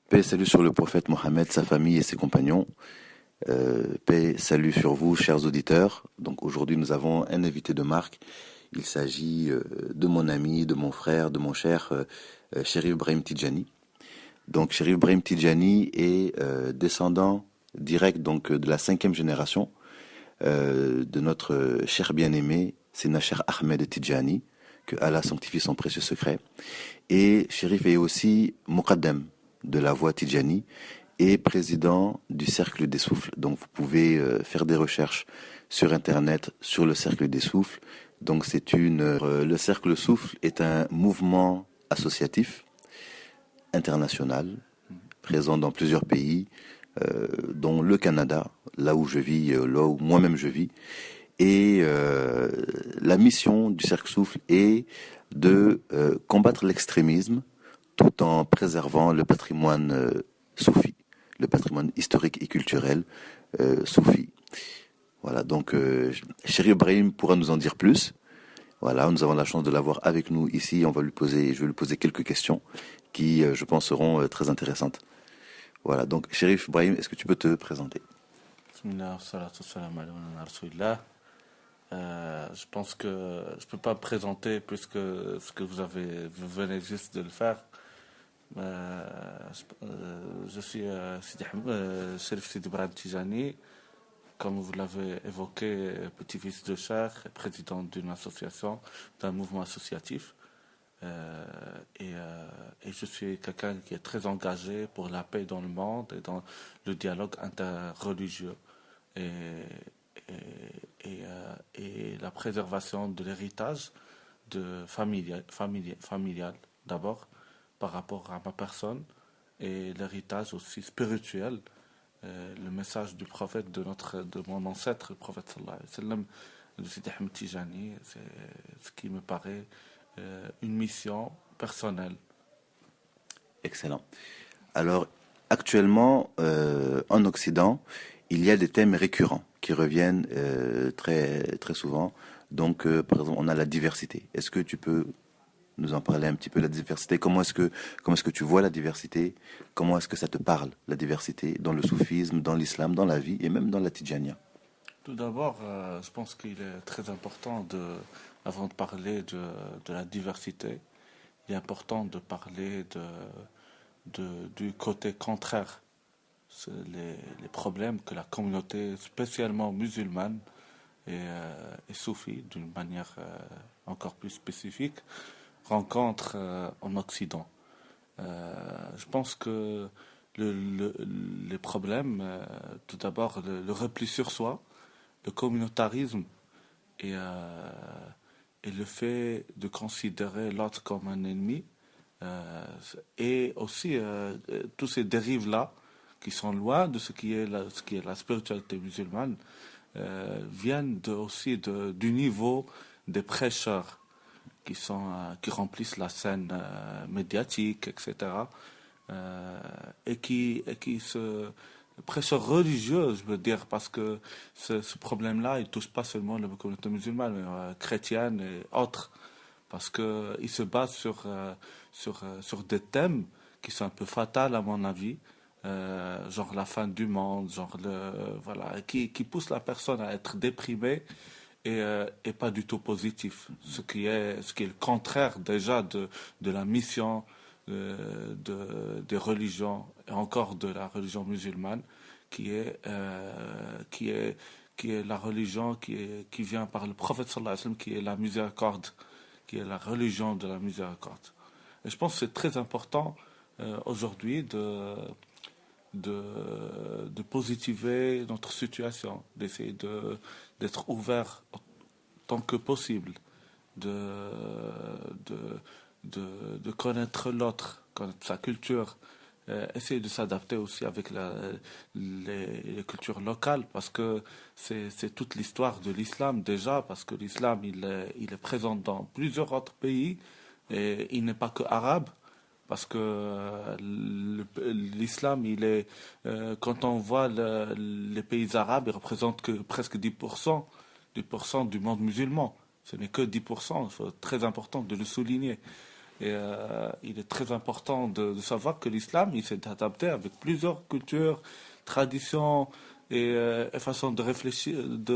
Paix et salut sur le prophète Mohammed, sa famille et ses compagnons. Paix et salut sur vous, chers auditeurs. Donc aujourd'hui, nous avons un invité de marque. Il s'agit de mon ami, de mon frère, de mon cher Cherif Brahim Tidjani. Donc Cherif Brahim Tidjani est descendant direct donc de la 5e génération de notre cher bien-aimé, Séna Cheikh Ahmed Tidjani, que Allah sanctifie son précieux secret. Et Cherif est aussi Muqaddam de la voie Tidjani et président du Cercle des Souffles. Donc vous pouvez faire des recherches sur internet sur le Cercle des Souffles. Donc le Cercle Souffle est un mouvement associatif international présent dans plusieurs pays, dont le Canada, là où je vis, là où moi-même je vis. Et la mission du Cercle Souffle est de combattre l'extrémisme tout en préservant le patrimoine soufi, le patrimoine historique et culturel soufi. Voilà, donc Cherif Brahim pourra nous en dire plus. Voilà, nous avons la chance de l'avoir avec nous ici. Je vais lui poser quelques questions qui, je pense, seront très intéressantes. Voilà, donc Cherif Brahim, est-ce que tu peux te présenter? Bismillah, salatu salam ala rasulillah. Je pense que je ne peux pas me présenter plus que ce que vous venez juste de le faire. Je suis Cherif Sidi Brahim Tidjani, comme vous l'avez évoqué, petit-fils de Cheikh, président d'une association, d'un mouvement associatif. Et je suis quelqu'un qui est très engagé pour la paix dans le monde et dans le dialogue interreligieux et la préservation de l'héritage familial d'abord par rapport à ma personne et l'héritage aussi spirituel, le message du prophète de mon ancêtre, le prophète sallallahu alayhi wa sallam, de Sidi Ahmed Tijani. C'est ce qui me paraît une mission personnelle. Excellent. Alors, actuellement, en Occident, il y a des thèmes récurrents qui reviennent très, très souvent. Donc, par exemple, on a la diversité. Est-ce que tu peux nous en parler un petit peu, la diversité? Comment est-ce que tu vois la diversité? Comment est-ce que ça te parle, la diversité, dans le soufisme, dans l'islam, dans la vie et même dans la Tidjania? Tout d'abord, je pense qu'il est très important avant de parler de la diversité, il est important de parler du côté contraire. C'est les problèmes que la communauté, spécialement musulmane et soufie, d'une manière encore plus spécifique, rencontre en Occident. Je pense que les problèmes, tout d'abord le repli sur soi, le communautarisme et le fait de considérer l'autre comme un ennemi, et aussi tous ces dérives-là qui sont loin de ce qui est la spiritualité musulmane, viennent aussi du niveau des prêcheurs qui remplissent la scène médiatique, etc. Et qui prêcheurs religieux, je veux dire, parce que ce problème-là, il touche pas seulement la communauté musulmane, mais chrétienne et autres, parce que il se base sur des thèmes qui sont un peu fatals à mon avis, genre la fin du monde, voilà, qui pousse la personne à être déprimée et pas du tout positif, ce qui est le contraire déjà de la mission des religions, et encore de la religion musulmane, qui est la religion qui vient par le prophète sallallahu alayhi wa sallam, qui est la miséricorde, qui est la religion de la miséricorde. Et je pense que c'est très important aujourd'hui de positiver notre situation, d'essayer d'être ouvert tant que possible, de connaître l'autre, connaître sa culture, essayer de s'adapter aussi avec les cultures locales, parce que c'est toute l'histoire de l'islam déjà, parce que l'islam il est présent dans plusieurs autres pays et il n'est pas que arabe, parce que l'islam quand on voit les pays arabes, ils représentent que presque 10%, 10% du monde musulman. Ce n'est que 10%, c'est très important de le souligner. Et il est très important de savoir que l'islam, il s'est adapté avec plusieurs cultures, traditions et façons de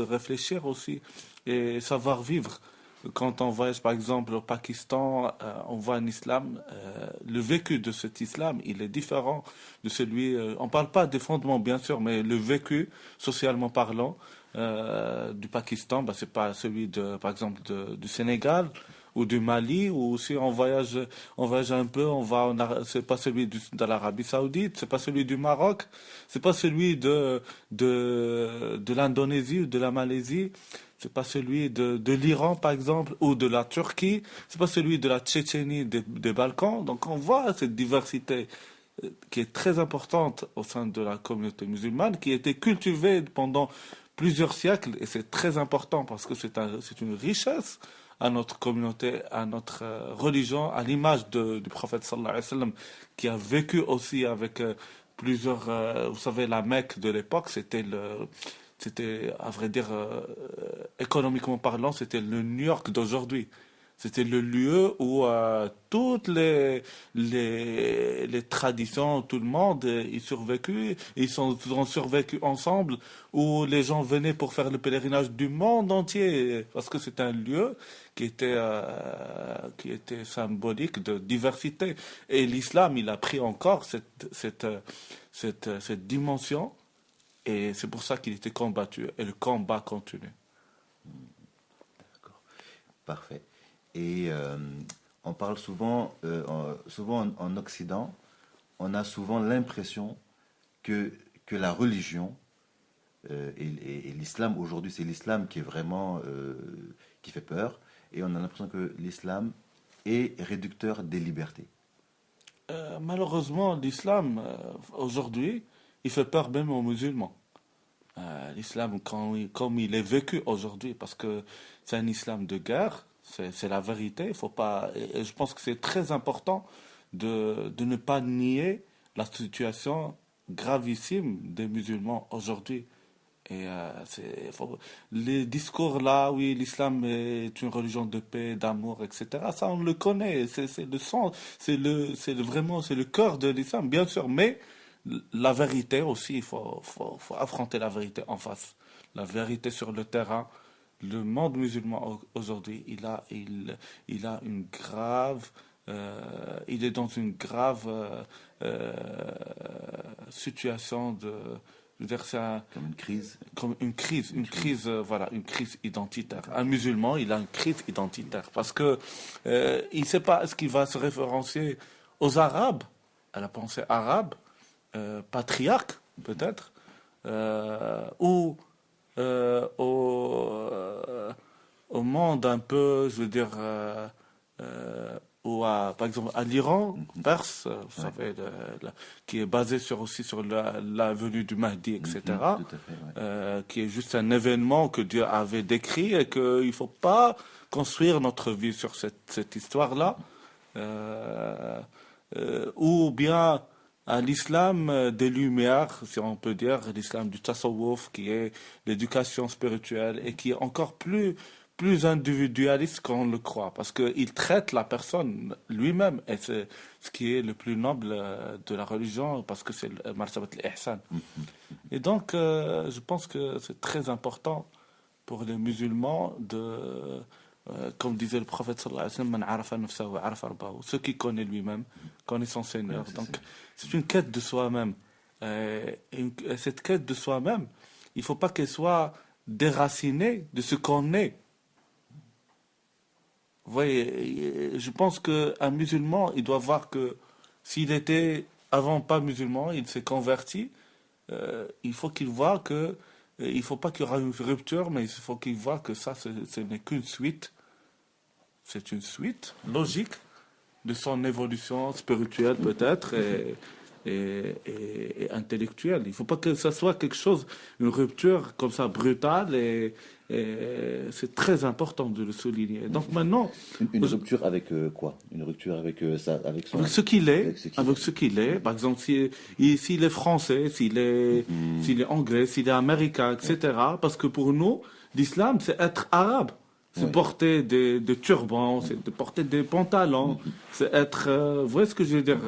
réfléchir aussi et savoir vivre. Quand on voyage par exemple au Pakistan, on voit un islam, le vécu de cet islam, il est différent de celui, on parle pas des fondements bien sûr, mais le vécu, socialement parlant, du Pakistan, bah, c'est pas celui de, par exemple, du Sénégal ou du Mali, ou si on voyage un peu, c'est pas celui de l'Arabie Saoudite, c'est pas celui du Maroc, c'est pas celui de l'Indonésie ou de la Malaisie. C'est pas celui de l'Iran, par exemple, ou de la Turquie. C'est pas celui de la Tchétchénie, des Balkans. Donc, on voit cette diversité qui est très importante au sein de la communauté musulmane, qui a été cultivée pendant plusieurs siècles. Et c'est très important parce que c'est une richesse à notre communauté, à notre religion, à l'image du prophète sallallahu alayhi wa sallam, qui a vécu aussi avec plusieurs... vous savez, la Mecque de l'époque, c'était, à vrai dire, économiquement parlant, c'était le New York d'aujourd'hui. C'était le lieu où toutes les traditions, tout le monde, ils survécu, ont survécu ensemble, où les gens venaient pour faire le pèlerinage du monde entier, parce que c'est un lieu qui était symbolique de diversité. Et l'islam, il a pris encore cette dimension. Et c'est pour ça qu'il était combattu. Et le combat continue. D'accord. Parfait. Et on parle souvent, souvent en Occident, on a souvent l'impression que la religion et l'islam, aujourd'hui, c'est l'islam qui est vraiment, qui fait peur. Et on a l'impression que l'islam est réducteur des libertés. Malheureusement, l'islam, aujourd'hui, il fait peur même aux musulmans. L'islam, comme il est vécu aujourd'hui, parce que c'est un islam de guerre, c'est la vérité. Il faut pas, et je pense que c'est très important de ne pas nier la situation gravissime des musulmans aujourd'hui. Et les discours là, oui, l'islam est une religion de paix, d'amour, etc. Ça, on le connaît. C'est le sens, vraiment, c'est le cœur de l'islam, bien sûr. Mais la vérité aussi, faut affronter la vérité en face. La vérité sur le terrain. Le monde musulman aujourd'hui, il a une grave, il est dans une grave situation de, je veux dire, comme une crise. Comme une crise, voilà, une crise identitaire. Un musulman, il a une crise identitaire parce que il ne sait pas est-ce qu'il va se référencier aux Arabes, à la pensée arabe, patriarque peut-être, ou au monde un peu, je veux dire, ou par exemple à l'Iran, Perse, vous savez, qui est basé aussi sur la venue du Mahdi, etc., Tout à fait, ouais. qui est juste un événement que Dieu avait décrit et qu'il ne faut pas construire notre vie sur cette histoire-là, ou bien à l'islam des Lumières, si on peut dire, l'islam du Tasawwuf, qui est l'éducation spirituelle et qui est encore plus individualiste qu'on le croit, parce qu'il traite la personne lui-même, et c'est ce qui est le plus noble de la religion, parce que c'est le martabat al-ihsan. Et donc, je pense que c'est très important pour les musulmans comme disait le prophète sallallahu alayhi wa sallam, man arafa nafsahu arafa rabbahu, ceux qui connaissent lui-même, connaissent son Seigneur. Ouais, donc, c'est une quête de soi-même. Et cette quête de soi-même, il ne faut pas qu'elle soit déracinée de ce qu'on est. Vous voyez, je pense qu'un musulman, il doit voir que s'il était avant pas musulman, il s'est converti, il faut qu'il voit que il ne faut pas qu'il y aura une rupture, mais il faut qu'il voit que ça, ce n'est qu'une suite. C'est une suite logique de son évolution spirituelle peut-être et intellectuelle. Il ne faut pas que ça soit quelque chose, une rupture comme ça brutale et c'est très important de le souligner. Donc maintenant... Une rupture avec quoi? Une rupture avec ça, avec ce qu'il est. Avec ce qu'il est. Par exemple, s'il est français, s'il est anglais, s'il est américain, etc. Parce que pour nous, l'islam, c'est être arabe. c'est Oui. porter des turbans, c'est de porter des pantalons, c'est être... vous voyez ce que je veux dire?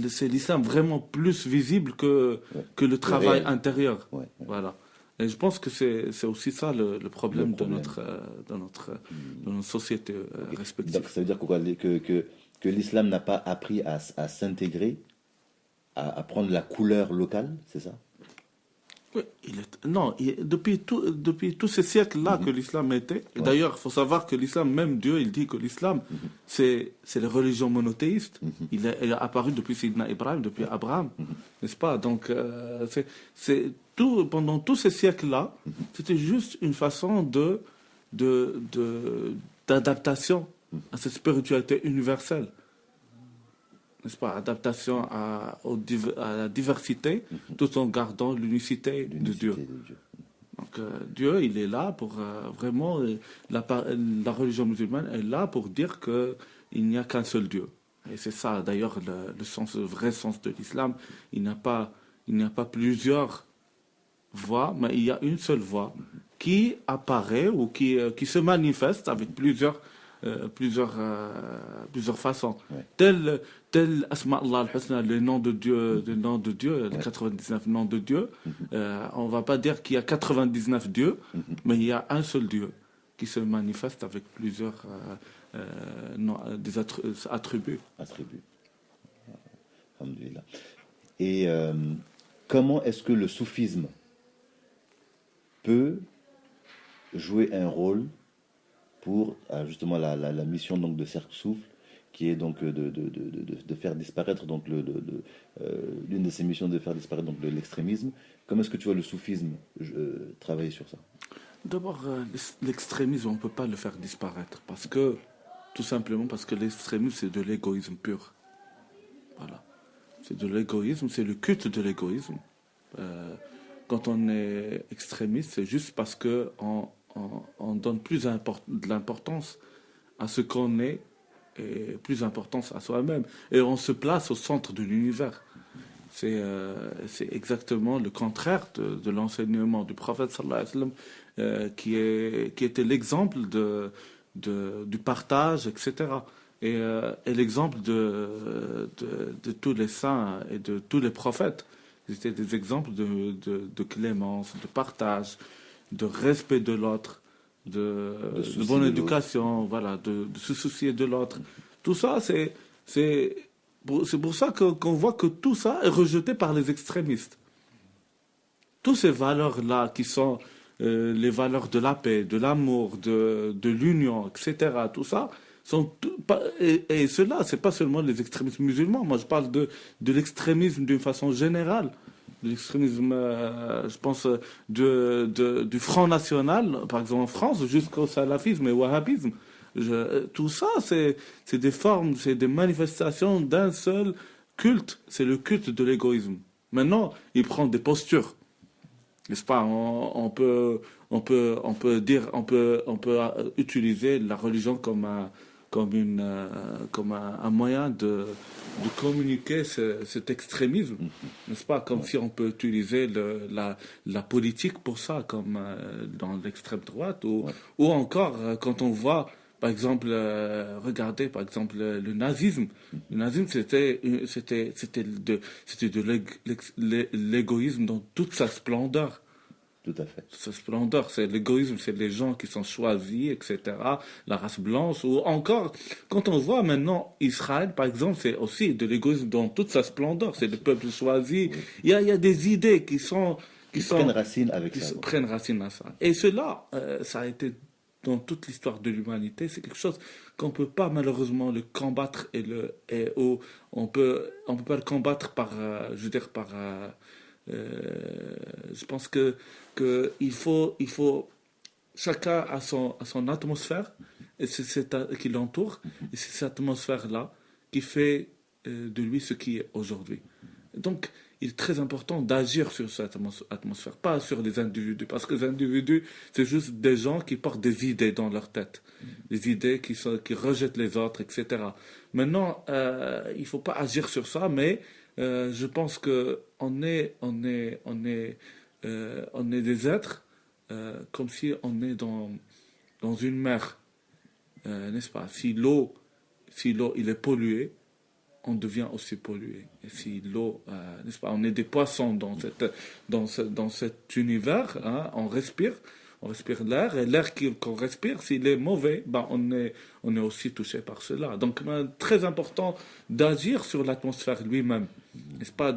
C'est l'islam vraiment plus visible Ouais. que le travail réel. intérieur. Ouais, ouais. Voilà. Et je pense que c'est aussi ça le problème, problème. de notre société Ok. respective. Donc, ça veut dire que l'islam n'a pas appris à s'intégrer, à prendre la couleur locale, c'est ça? Oui, non, depuis tous ces siècles-là que l'islam était. Et Ouais. d'ailleurs, il faut savoir que l'islam, même Dieu, il dit que l'islam, c'est la religion monothéiste. Il est apparu depuis Sidna Ibrahim, depuis Abraham, n'est-ce pas? Donc, pendant tous ces siècles-là, c'était juste une façon d'adaptation à cette spiritualité universelle. N'est-ce pas, adaptation à la diversité, tout en gardant l'unicité de Dieu. L'unicité de Dieu. Donc Dieu, il est là pour vraiment, la religion musulmane est là pour dire qu'il n'y a qu'un seul Dieu. Et c'est ça d'ailleurs le vrai sens de l'islam. Il n'y a pas plusieurs voix, mais il y a une seule voix qui apparaît ou qui se manifeste avec plusieurs façons. Ouais. Tel Asma Allah al-Husna, les noms de Dieu, les 99 noms de Dieu, on va pas dire qu'il y a 99 dieux, mais il y a un seul Dieu qui se manifeste avec plusieurs attributs. Attribut. Alhamdulillah. Et comment est-ce que le soufisme peut jouer un rôle pour justement la mission donc de Cercle Souffle, qui est donc de faire disparaître donc l'une de ses missions de faire disparaître donc l'extrémisme. Comment est-ce que tu vois le soufisme travailler sur ça? D'abord, l'extrémisme, on ne peut pas le faire disparaître tout simplement parce que l'extrémisme, c'est de l'égoïsme pur. Voilà. C'est de l'égoïsme, c'est le culte de l'égoïsme. Quand on est extrémiste, c'est juste parce qu'on donne plus de l'importance à ce qu'on est et plus d'importance à soi-même. Et on se place au centre de l'univers. C'est exactement le contraire de l'enseignement du prophète sallallahu alayhi wa sallam, qui était l'exemple du partage, etc. Et l'exemple de tous les saints et de tous les prophètes. C'était des exemples de clémence, de partage, de respect de l'autre, de bonne éducation, voilà, de se soucier de l'autre. Tout ça, c'est pour ça qu'on voit que tout ça est rejeté par les extrémistes. Toutes ces valeurs-là qui sont les valeurs de la paix, de l'amour, de l'union, etc., tout ça, et cela, c'est pas seulement les extrémistes musulmans. Moi, je parle de l'extrémisme d'une façon générale. De l'extrémisme, je pense, du Front National, par exemple en France, jusqu'au salafisme et wahhabisme. Tout ça, c'est des formes, c'est des manifestations d'un seul culte. C'est le culte de l'égoïsme. Maintenant, il prend des postures. N'est-ce pas? On peut utiliser la religion comme un moyen de communiquer cet extrémisme, n'est-ce pas? Comme si on peut utiliser la politique pour ça, comme dans l'extrême droite, ou encore quand on voit, par exemple, regardez par exemple le nazisme. Le nazisme, c'était de l'égoïsme dans toute sa splendeur. Tout à fait. Sa splendeur, c'est l'égoïsme, c'est les gens qui sont choisis, etc. La race blanche, ou encore, quand on voit maintenant Israël, par exemple, c'est aussi de l'égoïsme dans toute sa splendeur, c'est le peuple choisi. Oui. Il y a des idées qui prennent racine avec ça. Prennent racine à ça. Et cela, ça a été dans toute l'histoire de l'humanité, c'est quelque chose qu'on peut pas malheureusement le combattre on peut pas le combattre par, je pense que il faut chacun a son atmosphère et qui l'entoure, et c'est cette atmosphère là qui fait de lui ce qui est aujourd'hui. Donc il est très important d'agir sur cette atmosphère, pas sur les individus, parce que les individus, c'est juste des gens qui portent des idées dans leur tête, des idées qui rejettent les autres, etc. Maintenant, il faut pas agir sur ça, mais je pense que on est des êtres comme si on est dans une mer, n'est-ce pas, si l'eau il est polluée, on devient aussi pollué. Et si l'eau, n'est-ce pas, on est des poissons dans cet univers, hein, on respire l'air, et l'air qu'on respire, s'il est mauvais, ben on est aussi touché par cela. Donc, très important d'agir sur l'atmosphère lui-même, n'est-ce pas,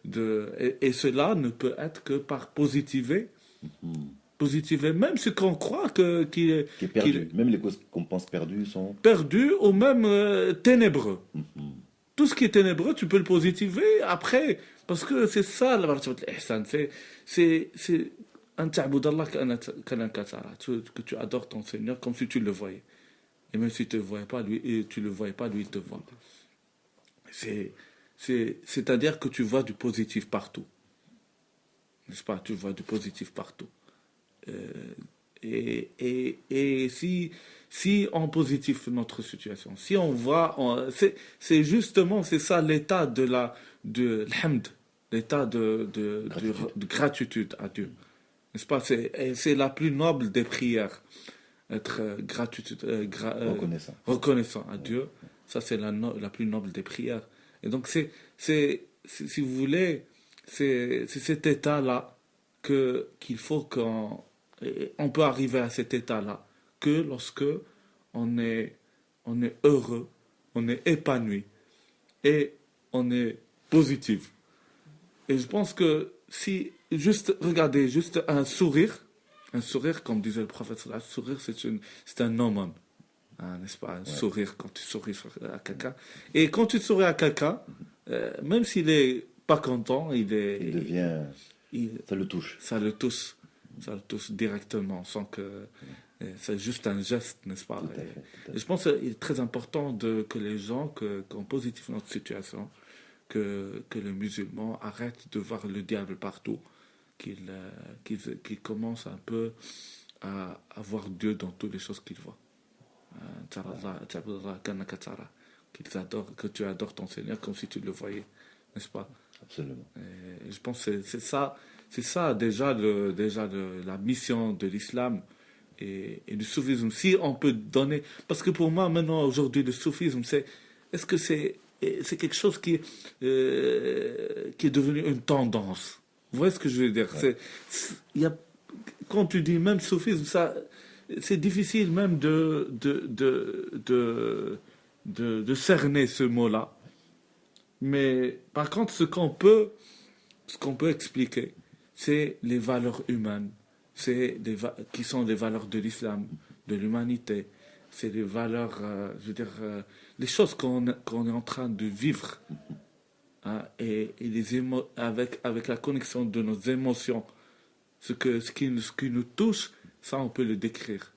et cela ne peut être que par positiver, même ce qu'on croit qui est perdu. Même les causes qu'on pense perdues sont perdu ou même ténébreux. Tout ce qui est ténébreux, tu peux le positiver après, parce que c'est ça la martaba l'ihsan, c'est un ta'bud Allah que tu adores ton Seigneur comme si tu le voyais. Et même si tu le voyais pas, lui, et tu le voyais pas, lui il te voit. C'est-à-dire que tu vois du positif partout. N'est-ce pas? Tu vois du positif partout. Et si on positive notre situation, si on voit, c'est justement, c'est ça l'état de l'hamd, l'état de gratitude à Dieu. N'est-ce pas? C'est la plus noble des prières, être reconnaissant à Dieu. Ça, c'est la plus noble des prières. Et donc, si vous voulez, c'est cet état-là qu'il faut on peut arriver à cet état-là que lorsque on est heureux, on est épanoui et on est positif. Et je pense que si regardez juste un sourire, comme disait le prophète, un sourire c'est un aumône, hein, n'est-ce pas, un sourire quand tu souris à quelqu'un. Et quand tu souris à quelqu'un, même s'il est pas content, il devient, ça le touche. Ça le touche directement, sans que c'est juste un geste, n'est-ce pas? Et je pense qu'il est très important que les gens, qu'on positifie notre situation, que les musulmans arrêtent de voir le diable partout, qu'ils commencent un peu à voir Dieu dans toutes les choses qu'ils voient. Que tu adores ton Seigneur comme si tu le voyais, n'est-ce pas? Absolument. Et je pense que c'est ça déjà la mission de l'islam et du soufisme. Si on peut donner, parce que pour moi maintenant aujourd'hui le soufisme est-ce que c'est quelque chose qui est devenu une tendance? Vous voyez ce que je veux dire? Ouais. Quand tu dis même soufisme, c'est difficile même de cerner ce mot-là. Mais par contre, ce qu'on peut expliquer, c'est les valeurs humaines, qui sont les valeurs de l'islam, de l'humanité. C'est les valeurs, les choses qu'on est en train de vivre, hein, et avec la connexion de nos émotions, ce qui nous touche, ça on peut le décrire.